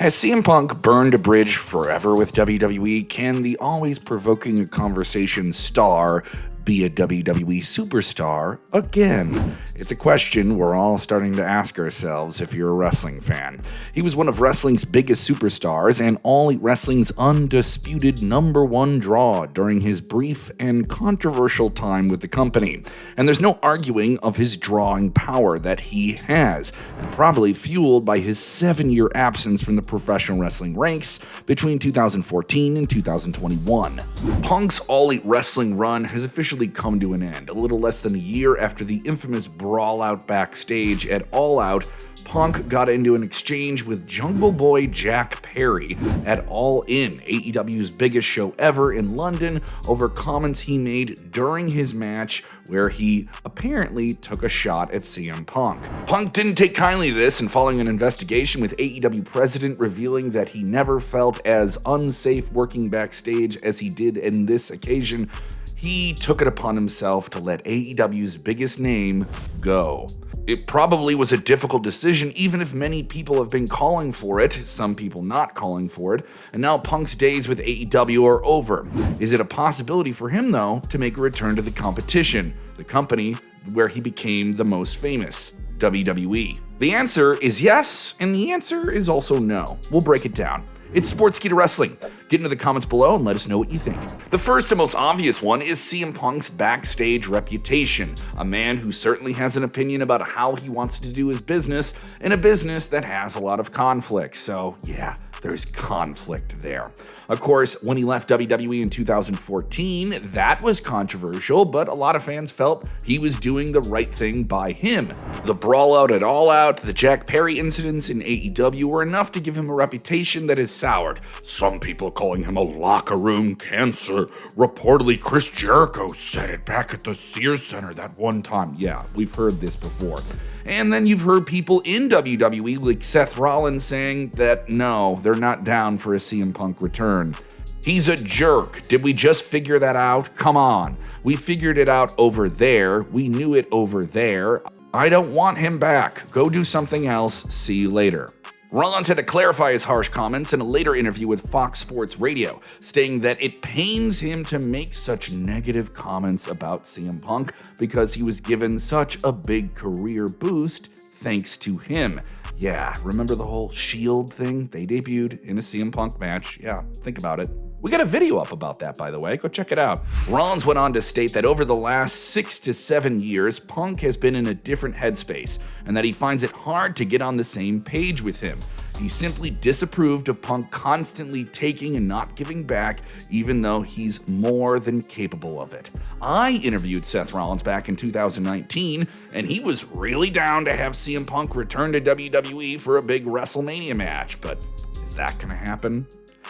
Has CM Punk burned a bridge forever with WWE? Can the always provoking a conversation star be a WWE superstar again? It's a question we're all starting to ask ourselves if you're a wrestling fan. He was one of wrestling's biggest superstars and All Elite Wrestling's undisputed #1 draw during his brief and controversial time with the company. And there's no arguing of his drawing power that he has, and probably fueled by his 7-year absence from the professional wrestling ranks between 2014 and 2021. Punk's All Elite Wrestling run has officially come to an end, a little less than a year after the infamous brawl-out backstage at All Out. Punk got into an exchange with Jungle Boy Jack Perry at All In, AEW's biggest show ever in London, over comments he made during his match where he apparently took a shot at CM Punk. Punk didn't take kindly to this, and following an investigation with AEW president revealing that he never felt as unsafe working backstage as he did in this occasion, he took it upon himself to let AEW's biggest name go. It probably was a difficult decision, even if many people have been calling for it, some people not calling for it, and now Punk's days with AEW are over. Is it a possibility for him, though, to make a return to the competition, the company where he became the most famous, WWE? The answer is yes, and the answer is also no. We'll break it down. It's Sportskeeda Wrestling. Get into the comments below and let us know what you think. The first and most obvious one is CM Punk's backstage reputation. A man who certainly has an opinion about how he wants to do his business in a business that has a lot of conflict. So yeah, there's conflict there. Of course, when he left WWE in 2014, that was controversial, but a lot of fans felt he was doing the right thing by him. The brawl out at All Out, the Jack Perry incidents in AEW were enough to give him a reputation that is soured. Some people calling him a locker room cancer. Reportedly, Chris Jericho said it back at the Sears Center that one time. Yeah, we've heard this before. And then you've heard people in WWE like Seth Rollins saying that no, they're not down for a CM Punk return. He's a jerk. Did we just figure that out? Come on. We figured it out over there. We knew it over there. I don't want him back. Go do something else. See you later. Rollins had to clarify his harsh comments in a later interview with Fox Sports Radio, stating that it pains him to make such negative comments about CM Punk because he was given such a big career boost thanks to him. Yeah, remember the whole Shield thing? They debuted in a CM Punk match. Yeah, think about it. We got a video up about that, by the way. Go check it out. Rollins went on to state that over the last 6 to 7 years, Punk has been in a different headspace, and that he finds it hard to get on the same page with him. He simply disapproved of Punk constantly taking and not giving back, even though he's more than capable of it. I interviewed Seth Rollins back in 2019, and he was really down to have CM Punk return to WWE for a big WrestleMania match, but is that gonna happen?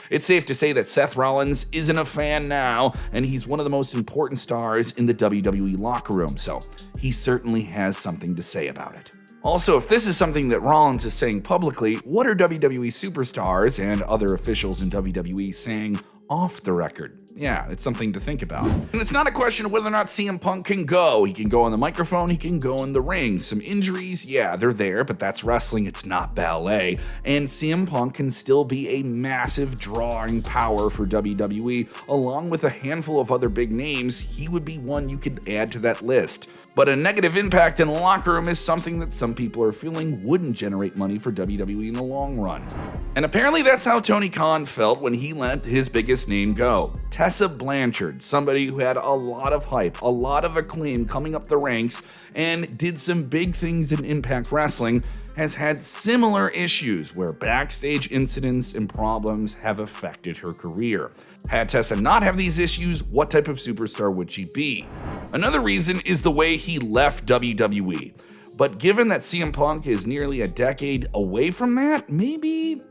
It's safe to say that Seth Rollins isn't a fan now, and he's one of the most important stars in the WWE locker room, so he certainly has something to say about it. Also, if this is something that Rollins is saying publicly, what are WWE superstars and other officials in WWE saying off the record? Yeah, it's something to think about. And it's not a question of whether or not CM Punk can go. He can go on the microphone, he can go in the ring. Some injuries, yeah, they're there, but that's wrestling, it's not ballet. And CM Punk can still be a massive drawing power for WWE, along with a handful of other big names. He would be one you could add to that list. But a negative impact in the locker room is something that some people are feeling wouldn't generate money for WWE in the long run. And apparently that's how Tony Khan felt when he let his biggest name go. Tessa Blanchard, somebody who had a lot of hype, a lot of acclaim coming up the ranks, and did some big things in Impact Wrestling, has had similar issues where backstage incidents and problems have affected her career. Had Tessa not have these issues, what type of superstar would she be? Another reason is the way he left WWE. But given that CM Punk is nearly a decade away from that, maybe,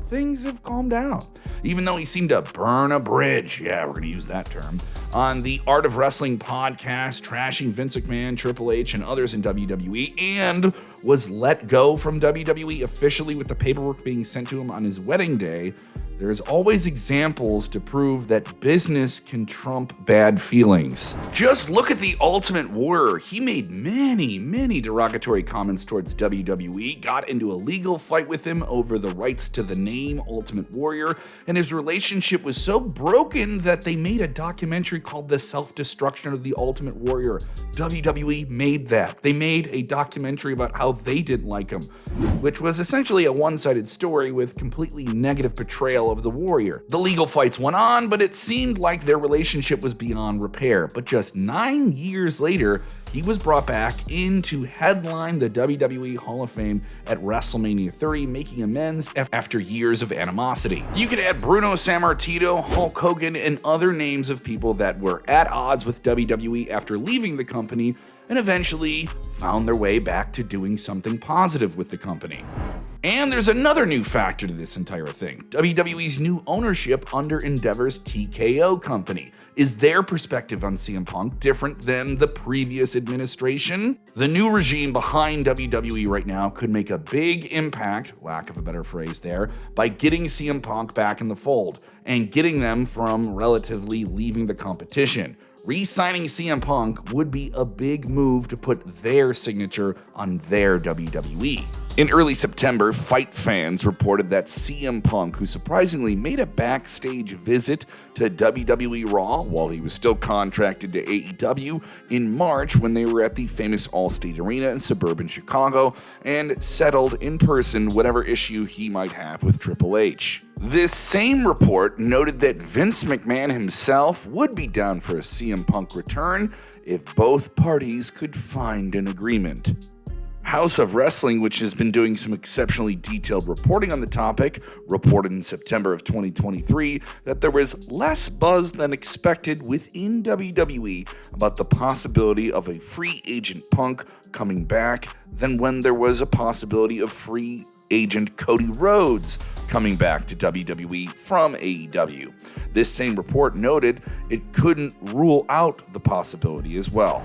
things have calmed down. Even though he seemed to burn a bridge, yeah, we're going to use that term, on the Art of Wrestling podcast, trashing Vince McMahon, Triple H, and others in WWE, and was let go from WWE officially with the paperwork being sent to him on his wedding day, There's always examples to prove that business can trump bad feelings. Just look at the Ultimate Warrior. He made many derogatory comments towards WWE, got into a legal fight with him over the rights to the name Ultimate Warrior, and his relationship was so broken that they made a documentary called The Self-Destruction of the Ultimate Warrior. WWE made that. They made a documentary about how they didn't like him, which was essentially a one-sided story with completely negative portrayal of the Warrior. The legal fights went on, but it seemed like their relationship was beyond repair. But just 9 years later, he was brought back in to headline the WWE Hall of Fame at WrestleMania 30, making amends after years of animosity. You could add Bruno Sammartino, Hulk Hogan, and other names of people that were at odds with WWE after leaving the company and eventually found their way back to doing something positive with the company. And there's another new factor to this entire thing. WWE's new ownership under Endeavor's TKO company. Is their perspective on CM Punk different than the previous administration? The new regime behind WWE right now could make a big impact, lack of a better phrase there, by getting CM Punk back in the fold and getting them from relatively leaving the competition. Re-signing CM Punk would be a big move to put their signature on their WWE. In early September, Fight fans reported that CM Punk, who surprisingly made a backstage visit to WWE Raw while he was still contracted to AEW in March when they were at the famous Allstate Arena in suburban Chicago, and settled in person whatever issue he might have with Triple H. This same report noted that Vince McMahon himself would be down for a CM Punk return if both parties could find an agreement. House of Wrestling, which has been doing some exceptionally detailed reporting on the topic, reported in September of 2023 that there was less buzz than expected within WWE about the possibility of a free agent Punk coming back than when there was a possibility of free agent Cody Rhodes coming back to WWE from AEW. This same report noted it couldn't rule out the possibility as well.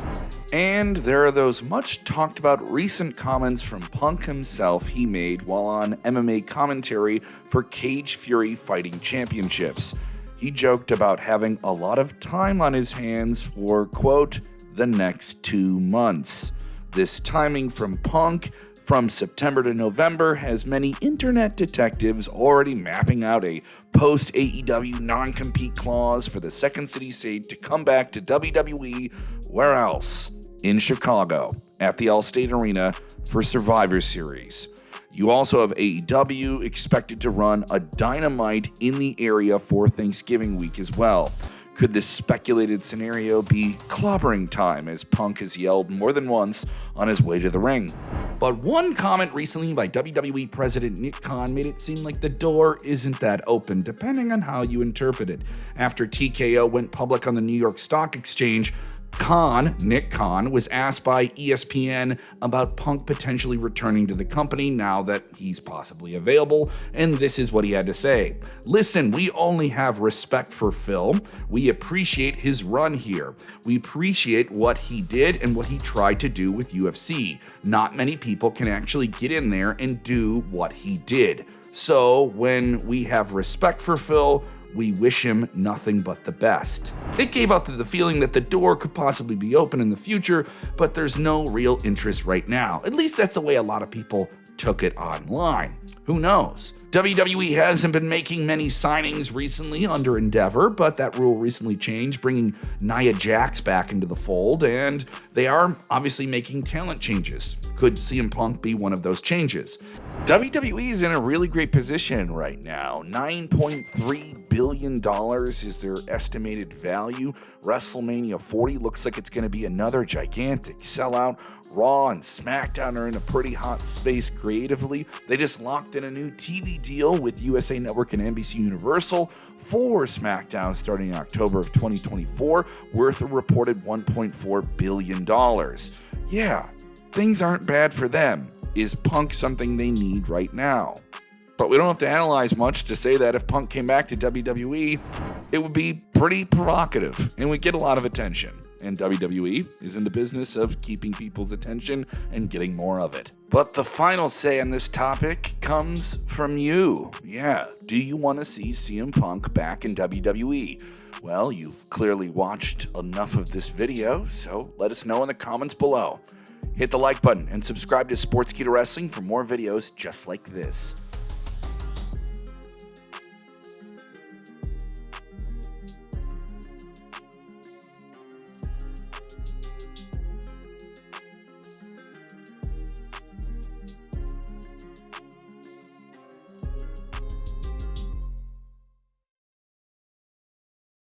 And there are those much talked about recent comments from Punk himself he made while on MMA commentary for Cage Fury Fighting Championships. He joked about having a lot of time on his hands for, quote, the next 2 months. This timing from Punk from September to November has many internet detectives already mapping out a post-AEW non-compete clause for the Second City Sage to come back to WWE. Where else? In Chicago, at the Allstate Arena for Survivor Series. You also have AEW expected to run a Dynamite in the area for Thanksgiving week as well. Could this speculated scenario be clobbering time, as Punk has yelled more than once on his way to the ring? But one comment recently by WWE President Nick Khan made it seem like the door isn't that open, depending on how you interpret it. After TKO went public on the New York Stock Exchange, Nick Khan, was asked by ESPN about Punk potentially returning to the company now that he's possibly available, and this is what he had to say. Listen, we only have respect for Phil. We appreciate his run here. We appreciate what he did and what he tried to do with UFC. Not many people can actually get in there and do what he did. So when we have respect for Phil, we wish him nothing but the best. It gave out the feeling that the door could possibly be open in the future, but there's no real interest right now. At least that's the way a lot of people took it online. Who knows? WWE hasn't been making many signings recently under Endeavor, but that rule recently changed, bringing Nia Jax back into the fold, and they are obviously making talent changes. Could CM Punk be one of those changes? WWE is in a really great position right now. $9.3 billion is their estimated value. WrestleMania 40 looks like it's going to be another gigantic sellout. Raw and SmackDown are in a pretty hot space creatively. They just locked in a new TV deal with USA Network and NBC Universal for SmackDown starting in October of 2024, worth a reported $1.4 billion. Yeah, things aren't bad for them. Is Punk something they need right now? But we don't have to analyze much to say that if Punk came back to WWE, it would be pretty provocative and would get a lot of attention. and WWE is in the business of keeping people's attention and getting more of it. But the final say on this topic comes from you. Yeah, do you want to see CM Punk back in WWE? Well, you've clearly watched enough of this video, so let us know in the comments below. Hit the like button and subscribe to Sportskeeda Wrestling for more videos just like this.